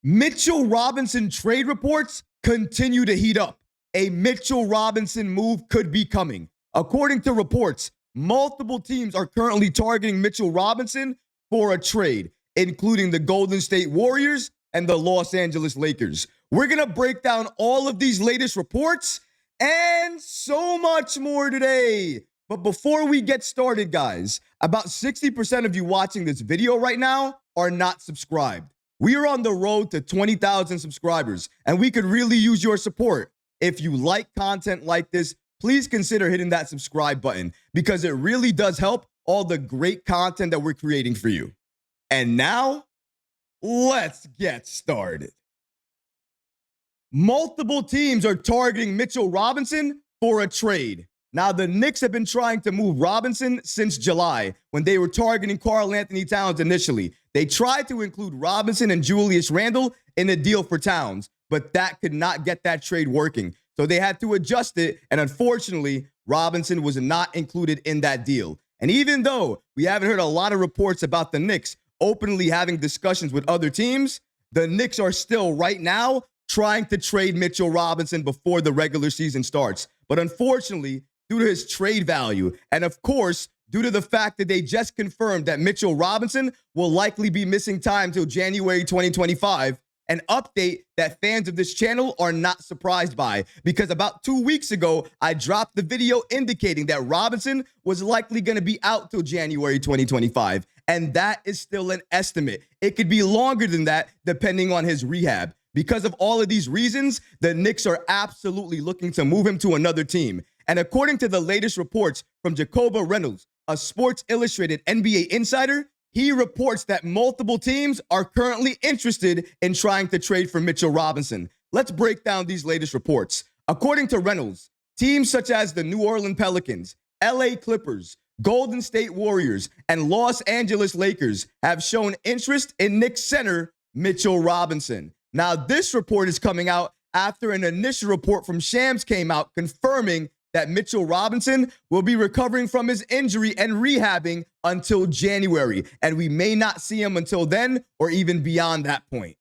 Mitchell Robinson trade reports continue to heat up. A Mitchell Robinson move could be coming. According to reports, multiple teams are currently targeting Mitchell Robinson for a trade, including the Golden State Warriors and the Los Angeles Lakers. We're going to break down all of these latest reports and so much more today. But before we get started, guys, about 60% of you watching this video right now are not subscribed. We are on the road to 20,000 subscribers, and we could really use your support. If you like content like this, please consider hitting that subscribe button because it really does help all the great content that we're creating for you. And now, let's get started. Multiple teams are targeting Mitchell Robinson for a trade. Now, the Knicks have been trying to move Robinson since July when they were targeting Karl Anthony Towns initially. They tried to include Robinson and Julius Randle in a deal for Towns, but that could not get that trade working. So they had to adjust it, and unfortunately, Robinson was not included in that deal. And even though we haven't heard a lot of reports about the Knicks openly having discussions with other teams, the Knicks are still right now trying to trade Mitchell Robinson before the regular season starts. But unfortunately, due to his trade value, and of course, due to the fact that they just confirmed that Mitchell Robinson will likely be missing time till January 2025, an update that fans of this channel are not surprised by, because about 2 weeks ago, I dropped the video indicating that Robinson was likely going to be out till January 2025, and that is still an estimate. It could be longer than that depending on his rehab. Because of all of these reasons, the Knicks are absolutely looking to move him to another team. And according to the latest reports from Jacoba Reynolds, a Sports Illustrated NBA insider, he reports that multiple teams are currently interested in trying to trade for Mitchell Robinson. Let's break down these latest reports. According to Reynolds, teams such as the New Orleans Pelicans, LA Clippers, Golden State Warriors, and Los Angeles Lakers have shown interest in Knicks center Mitchell Robinson. Now, this report is coming out after an initial report from Shams came out confirming that Mitchell Robinson will be recovering from his injury and rehabbing until January, and we may not see him until then or even beyond that point.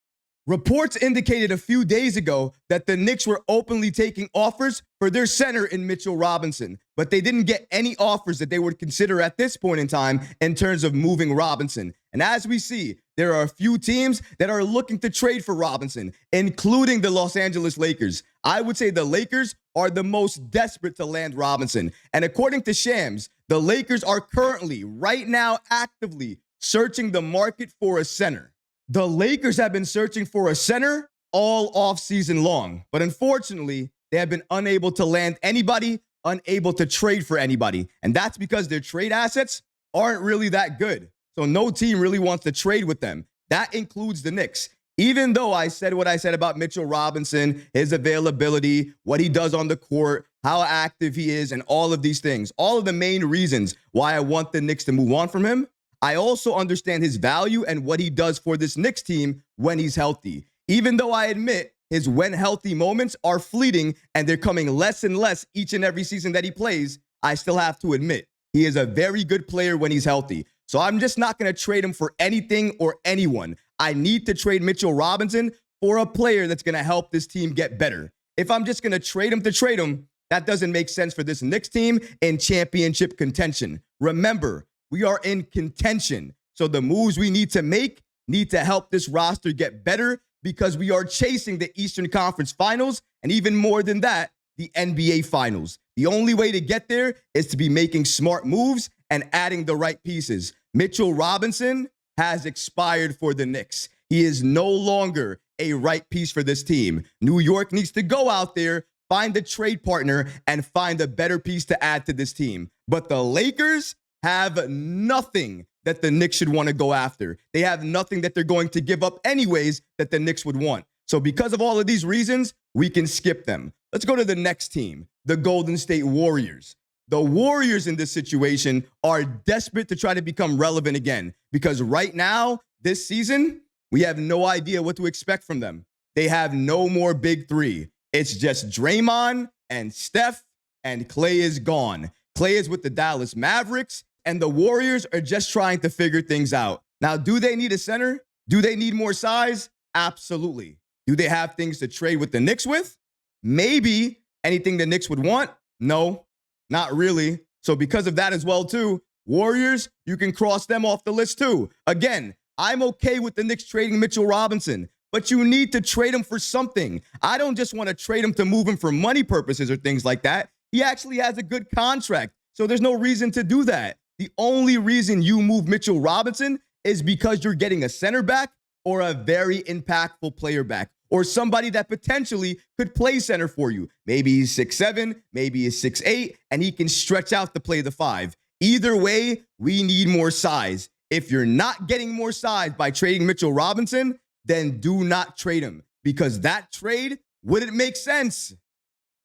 Reports indicated a few days ago that the Knicks were openly taking offers for their center in Mitchell Robinson, but they didn't get any offers that they would consider at this point in time in terms of moving Robinson. And as we see, there are a few teams that are looking to trade for Robinson, including the Los Angeles Lakers. I would say the Lakers are the most desperate to land Robinson. And according to Shams, the Lakers are currently, right now, actively searching the market for a center. The Lakers have been searching for a center all offseason long, but unfortunately, they have been unable to land anybody, unable to trade for anybody. And that's because their trade assets aren't really that good. So no team really wants to trade with them. That includes the Knicks. Even though I said what I said about Mitchell Robinson, his availability, what he does on the court, how active he is, and all of these things, all of the main reasons why I want the Knicks to move on from him, I also understand his value and what he does for this Knicks team when he's healthy. Even though I admit his when healthy moments are fleeting and they're coming less and less each and every season that he plays, I still have to admit he is a very good player when he's healthy. So I'm just not going to trade him for anything or anyone. I need to trade Mitchell Robinson for a player that's going to help this team get better. If I'm just going to trade him, that doesn't make sense for this Knicks team in championship contention. Remember, we are in contention. So the moves we need to make need to help this roster get better because we are chasing the Eastern Conference Finals and even more than that, the NBA Finals. The only way to get there is to be making smart moves and adding the right pieces. Mitchell Robinson has expired for the Knicks. He is no longer a right piece for this team. New York needs to go out there, find a trade partner, and find a better piece to add to this team. But the Lakers have nothing that the Knicks should want to go after. They have nothing that they're going to give up anyways that the Knicks would want. So because of all of these reasons, we can skip them. Let's go to the next team, the Golden State Warriors. The Warriors in this situation are desperate to try to become relevant again because right now, this season, we have no idea what to expect from them. They have no more big three. It's just Draymond and Steph, and Clay is gone. Clay is with the Dallas Mavericks, and the Warriors are just trying to figure things out. Now, do they need a center? Do they need more size? Absolutely. Do they have things to trade with the Knicks with? Maybe. Anything the Knicks would want? No, not really. So because of that as well, too, Warriors, you can cross them off the list, too. Again, I'm okay with the Knicks trading Mitchell Robinson, but you need to trade him for something. I don't just want to trade him to move him for money purposes or things like that. He actually has a good contract, so there's no reason to do that. The only reason you move Mitchell Robinson is because you're getting a center back or a very impactful player back, or somebody that potentially could play center for you. Maybe he's 6'7", maybe he's 6'8", and he can stretch out to play the 5. Either way, we need more size. If you're not getting more size by trading Mitchell Robinson, then do not trade him, because that trade wouldn't make sense.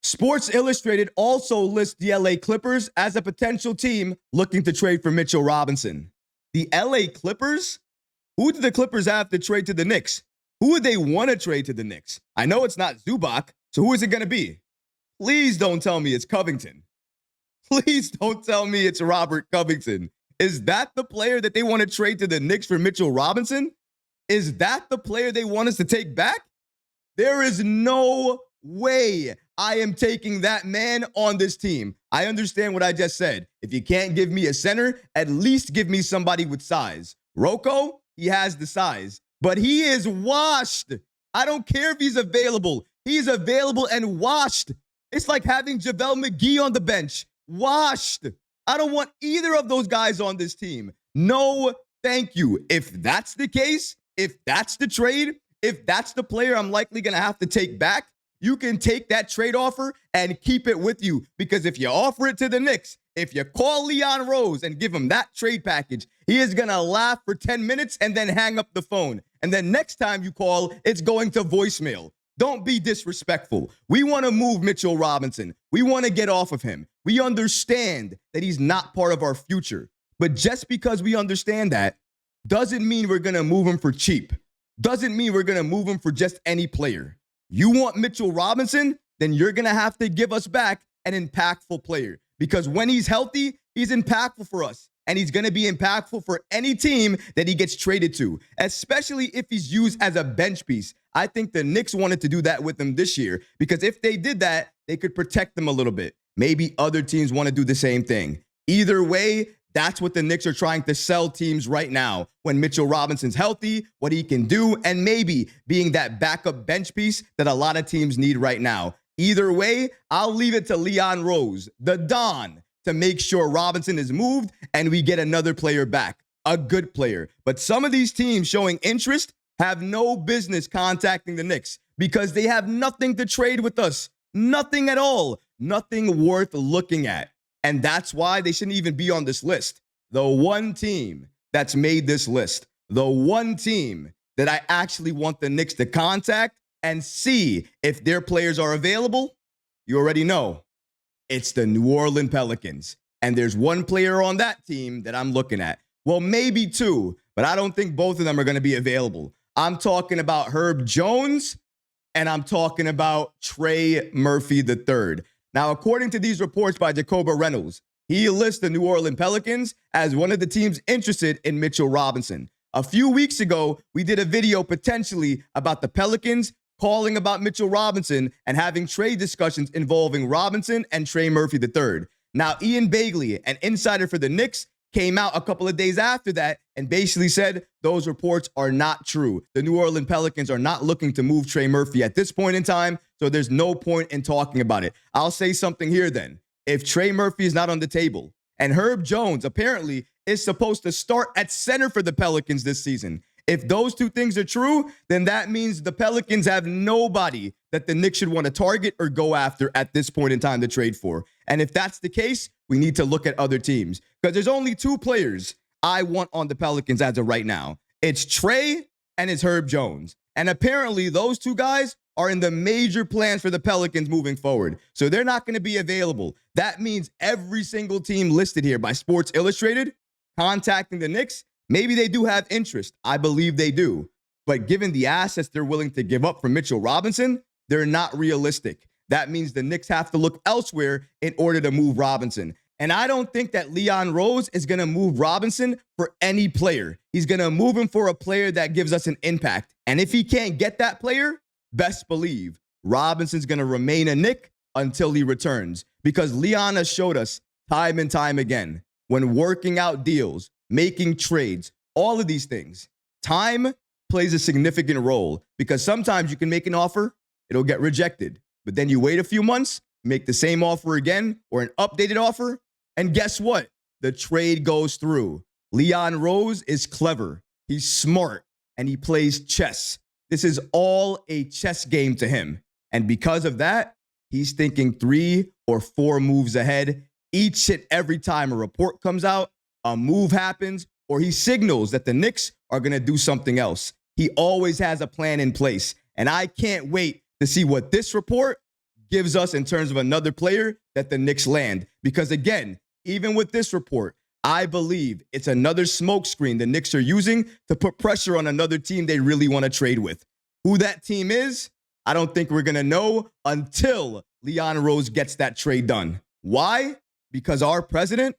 Sports Illustrated also lists the LA Clippers as a potential team looking to trade for Mitchell Robinson. The LA Clippers? Who do the Clippers have to trade to the Knicks? Who would they want to trade to the Knicks? I know it's not Zubac, so who is it going to be? Please don't tell me it's Covington. Please don't tell me it's Robert Covington. Is that the player that they want to trade to the Knicks for Mitchell Robinson? Is that the player they want us to take back? There is no way I am taking that man on this team. I understand what I just said. If you can't give me a center, at least give me somebody with size. Rocco, he has the size, but he is washed. I don't care if he's available. He's available and washed. It's like having JaVale McGee on the bench. Washed. I don't want either of those guys on this team. No, thank you. If that's the case, if that's the trade, if that's the player I'm likely going to have to take back, you can take that trade offer and keep it with you. Because if you offer it to the Knicks, if you call Leon Rose and give him that trade package, he is going to laugh for 10 minutes and then hang up the phone. And then next time you call, it's going to voicemail. Don't be disrespectful. We want to move Mitchell Robinson. We want to get off of him. We understand that he's not part of our future. But just because we understand that doesn't mean we're going to move him for cheap. Doesn't mean we're going to move him for just any player. You want Mitchell Robinson? Then you're going to have to give us back an impactful player. Because when he's healthy, he's impactful for us. And he's going to be impactful for any team that he gets traded to, especially if he's used as a bench piece. I think the Knicks wanted to do that with him this year, because if they did that, they could protect them a little bit. Maybe other teams want to do the same thing. Either way, that's what the Knicks are trying to sell teams right now. When Mitchell Robinson's healthy, what he can do, and maybe being that backup bench piece that a lot of teams need right now. Either way, I'll leave it to Leon Rose, the Don, to make sure Robinson is moved and we get another player back, a good player. But some of these teams showing interest have no business contacting the Knicks because they have nothing to trade with us. Nothing at all. Nothing worth looking at. And that's why they shouldn't even be on this list. The one team that's made this list, the one team that I actually want the Knicks to contact and see if their players are available, you already know. It's the New Orleans Pelicans. And there's one player on that team that I'm looking at. Well, maybe two, but I don't think both of them are going to be available. I'm talking about Herb Jones, and I'm talking about Trey Murphy III. Now, according to these reports by Jacoba Reynolds, he lists the New Orleans Pelicans as one of the teams interested in Mitchell Robinson. A few weeks ago, we did a video potentially about the Pelicans calling about Mitchell Robinson and having trade discussions involving Robinson and Trey Murphy III. Now, Ian Bagley, an insider for the Knicks, came out a couple of days after that and basically said those reports are not true. The New Orleans Pelicans are not looking to move Trey Murphy at this point in time, so there's no point in talking about it. I'll say something here then. If Trey Murphy is not on the table and Herb Jones apparently is supposed to start at center for the Pelicans this season, if those two things are true, then that means the Pelicans have nobody that the Knicks should want to target or go after at this point in time to trade for. And if that's the case, we need to look at other teams because there's only two players I want on the Pelicans as of right now. It's Trey and it's Herb Jones. And apparently those two guys are in the major plans for the Pelicans moving forward. So they're not going to be available. That means every single team listed here by Sports Illustrated contacting the Knicks, maybe they do have interest. I believe they do. But given the assets they're willing to give up for Mitchell Robinson, they're not realistic. That means the Knicks have to look elsewhere in order to move Robinson. And I don't think that Leon Rose is going to move Robinson for any player. He's going to move him for a player that gives us an impact. And if he can't get that player, best believe Robinson's going to remain a Knick until he returns. Because Leon has showed us time and time again, when working out deals, making trades, all of these things, time plays a significant role. Because sometimes you can make an offer, it'll get rejected. But then you wait a few months, make the same offer again or an updated offer, and guess what? The trade goes through. Leon Rose is clever. He's smart, and he plays chess. This is all a chess game to him. And because of that, he's thinking 3 or 4 moves ahead each and every time a report comes out, a move happens, or he signals that the Knicks are going to do something else. He always has a plan in place. And I can't wait to see what this report gives us in terms of another player that the Knicks land. Because again, even with this report, I believe it's another smokescreen the Knicks are using to put pressure on another team they really want to trade with. Who that team is, I don't think we're going to know until Leon Rose gets that trade done. Why? Because our president,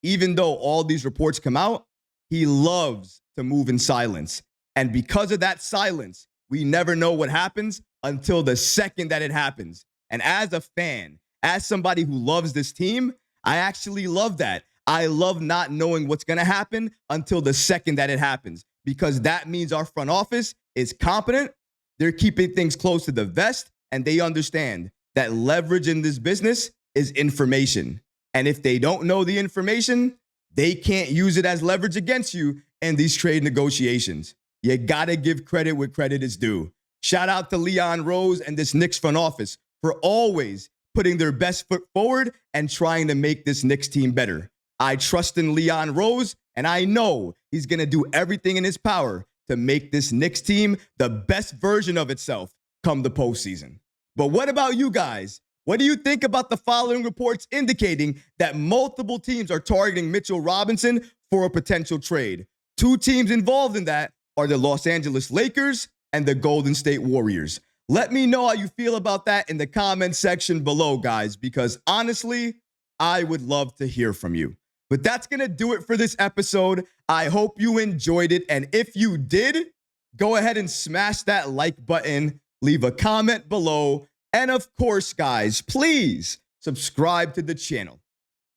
even though all these reports come out, he loves to move in silence. And because of that silence, we never know what happens until the second that it happens. And as a fan, as somebody who loves this team, I actually love that. I love not knowing what's going to happen until the second that it happens, because that means our front office is competent. They're keeping things close to the vest, and they understand that leverage in this business is information. And if they don't know the information, they can't use it as leverage against you in these trade negotiations. You got to give credit where credit is due. Shout out to Leon Rose and this Knicks front office for always putting their best foot forward and trying to make this Knicks team better. I trust in Leon Rose, and I know he's going to do everything in his power to make this Knicks team the best version of itself come the postseason. But what about you guys? What do you think about the following reports indicating that multiple teams are targeting Mitchell Robinson for a potential trade? 2 teams involved in that are the Los Angeles Lakers and the Golden State Warriors. Let me know how you feel about that in the comment section below, guys, because honestly, I would love to hear from you. But that's going to do it for this episode. I hope you enjoyed it. And if you did, go ahead and smash that like button, leave a comment below. And of course, guys, please subscribe to the channel.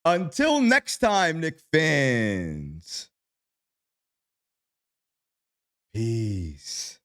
Until next time, Knicks fans. Peace.